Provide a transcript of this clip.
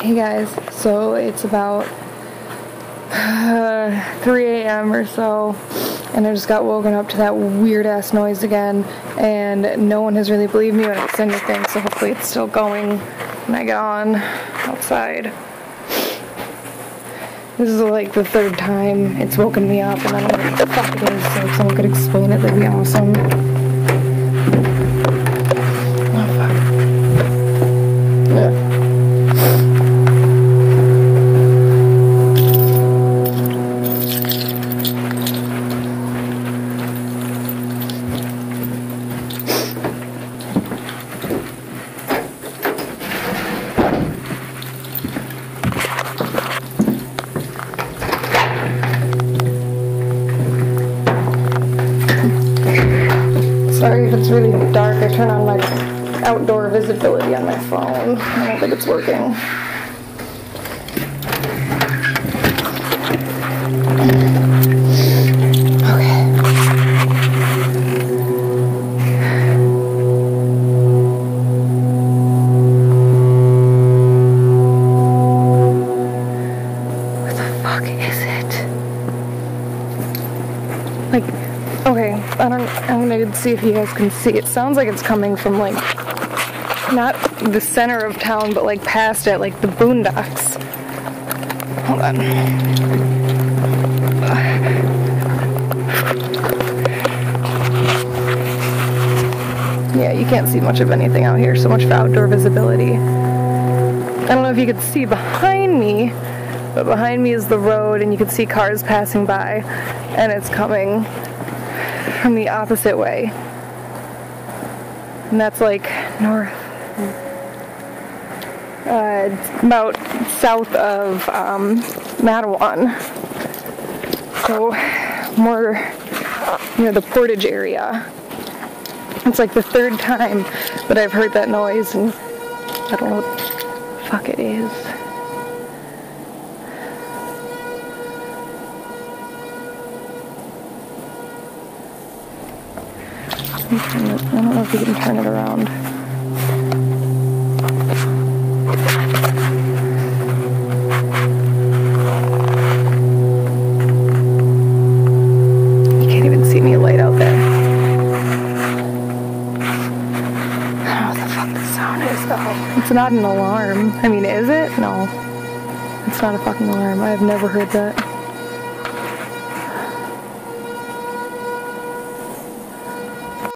Hey guys, so it's about 3 a.m. or so, and I just got woken up to that weird ass noise again, and no one has really believed me when I said anything, so hopefully it's still going when I get on outside. This is like the third time it's woken me up, and I don't know what the fuck it is, so if someone could explain it, that'd be awesome. Oh fuck. Yeah. Sorry if it's really dark. I turn on my outdoor visibility on my phone. I don't think it's working. Okay. What the fuck is it? Like, okay, I'm gonna see if you guys can see. It sounds like it's coming from, like, not the center of town, but, like, past it, like the boondocks. Hold on. Yeah, you can't see much of anything out here, so much for outdoor visibility. I don't know if you could see behind me, but behind me is the road, and you can see cars passing by, and it's coming from the opposite way. And that's like north, about south of Mattawan. So more near the Portage area. It's like the third time that I've heard that noise, and I don't know what the fuck it is. I don't know if you can turn it around. You can't even see any light out there. I don't know what the fuck the sound is though. It's not an alarm. I mean, is it? No. It's not a fucking alarm. I've never heard that.